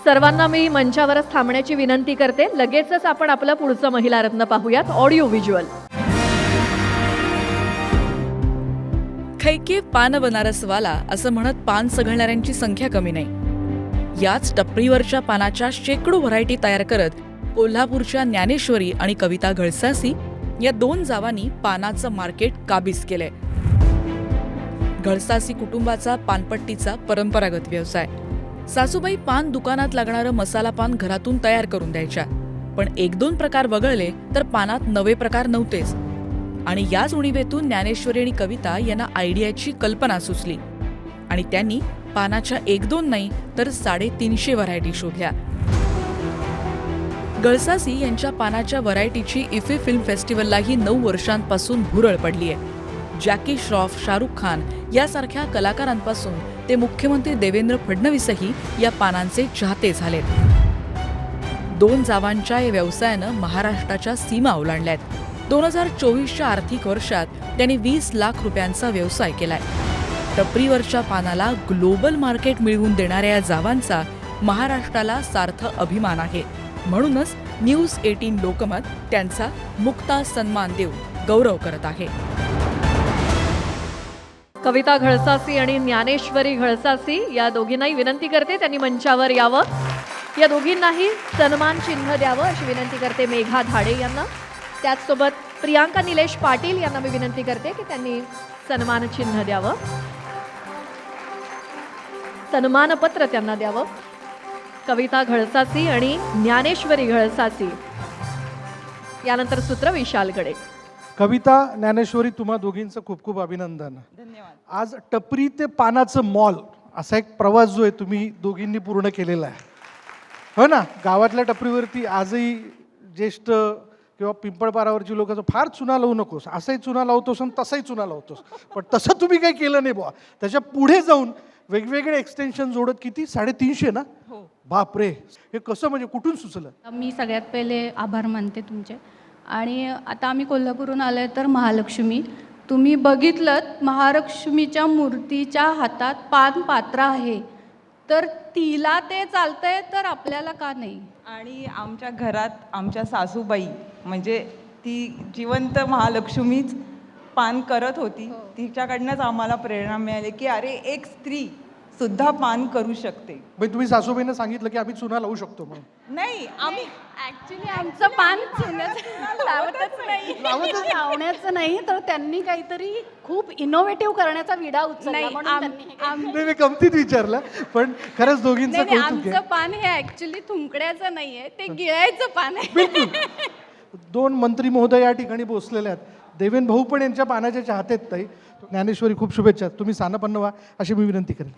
सर्वांना मी मंचावरच थांबण्याची विनंती करते. लगेचच आपण आपलं पुढचं महिला रत्न पाहूयात ऑडिओ व्हिज्युअल. खैके पान बनारसवाला असं म्हणत पान सगळणाऱ्यांची संख्या कमी नाही. याच टपरीवरच्या पानाच्या शेकडो व्हरायटी तयार करत कोल्हापूरच्या ज्ञानेश्वरी आणि कविता घळसासी या दोन जावांनी पानाचं मार्केट काबीज केलंय. घळसासी कुटुंबाचा पानपट्टीचा परंपरागत व्यवसाय. सासूबाई पान दुकानात लागणारं मसाला पान घरातून तयार करून द्यायच्या, पण एक दोन प्रकार वगळले तर पानात नवे प्रकार नव्हतेच. आणि याच उणीवेतून ज्ञानेश्वरी आणि कविता यांना आयडियाची कल्पना सुचली आणि त्यांनी पानाच्या एक दोन नाही तर 350 व्हरायटी शोधल्या. घळसासी यांच्या पानाच्या व्हरायटीची इफे फिल्म फेस्टिवललाही 9 वर्षांपासून भुरळ पडलीय. जॅकी श्रॉफ, शाहरुख खान यासारख्या कलाकारांपासून ते मुख्यमंत्री देवेंद्र फडणवीसही या पानांचे चाहते झालेत. दोन जावांच्या या व्यवसायानं महाराष्ट्राच्या सीमा ओलांडल्यात. 2024च्या आर्थिक वर्षात त्यांनी 20 लाख रुपयांचा व्यवसाय केलाय. टपरीवरच्या पानाला ग्लोबल मार्केट मिळवून देणाऱ्या या जावांचा महाराष्ट्राला सार्थ अभिमान आहे. म्हणूनच न्यूज 18 लोकमत त्यांचा मुक्ता सन्मान देऊन गौरव करत आहे. कविता घळसासी आणि ज्ञानेश्वरी घळसासी या दोघींनाही विनंती करते त्यांनी मंचावर यावं. या दोघींनाही सन्मान चिन्ह द्यावं अशी विनंती करते मेघा धाडे यांना. त्याचसोबत प्रियांका निलेश पाटील यांना मी विनंती करते की त्यांनी सन्मान चिन्ह द्यावं, सन्मानपत्र त्यांना द्यावं. कविता घळसासी आणि ज्ञानेश्वरी घळसासी. यानंतर सूत्र विशाल गडे. कविता, ज्ञानेश्वरी, तुम्हा दोघींचं खूप खूप अभिनंदन. धन्यवाद. आज टपरी ते पानाचं मॉल असा एक प्रवास जो आहे तुम्ही दोघींनी पूर्ण केलेला आहे, हो ना. गावातल्या टपरीवरती आजही ज्येष्ठ किंवा पिंपळपारावरची लोक फार चुना लावू नकोस, असंही चुना लावतोस आणि तसंही चुना लावतोस, पण तसं तुम्ही काही केलं नाही बुवा. त्याच्या पुढे जाऊन वेगवेगळे एक्सटेन्शन जोडत किती 350 ना. बाप रे, हे कसं म्हणजे कुठून सुचलं? मी सगळ्यात पहिले आभार मानते तुमचे. आणि आता आम्ही कोल्हापूरहून आलो आहे तर महालक्ष्मी तुम्ही बघितलं, महालक्ष्मीच्या मूर्तीच्या हातात पान पात्र आहे, तर तिला ते चालतंय तर आपल्याला का नाही. आणि आमच्या घरात आमच्या सासूबाई म्हणजे ती जिवंत महालक्ष्मीच पान करत होती. तिच्याकडनंच आम्हाला प्रेरणा मिळाली की अरे एक स्त्री सुद्धा पान करू शकते. म्हणजे तुम्ही सासूबाईंना सांगितलं की आम्ही चुना लावू शकतो म्हणून? नाही, आम्ही ऍक्च्युली आमचं पान लावतच नाही, लावण्याचं नाही, तर त्यांनी काहीतरी खूप इनोव्हेटिव्ह करण्याचा विडा उचलला म्हणून त्यांनी नाही, मी गमतीत विचारलं, पण खरंच दोघींचं कौतुक आमचं आहे. पान हे ऍक्च्युली थुंकड्याचं नाहीये, ते गिळायचं पान आहे. दोन मंत्री महोदय या ठिकाणी पोहोचलेले आहेत. देवेंद्र भाऊ पण यांच्या पानाच्या चाहते आहेत. ताई ज्ञानेश्वरी, खूप शुभेच्छा. तुम्ही सानपन्न व्हा अशी मी विनंती करेन.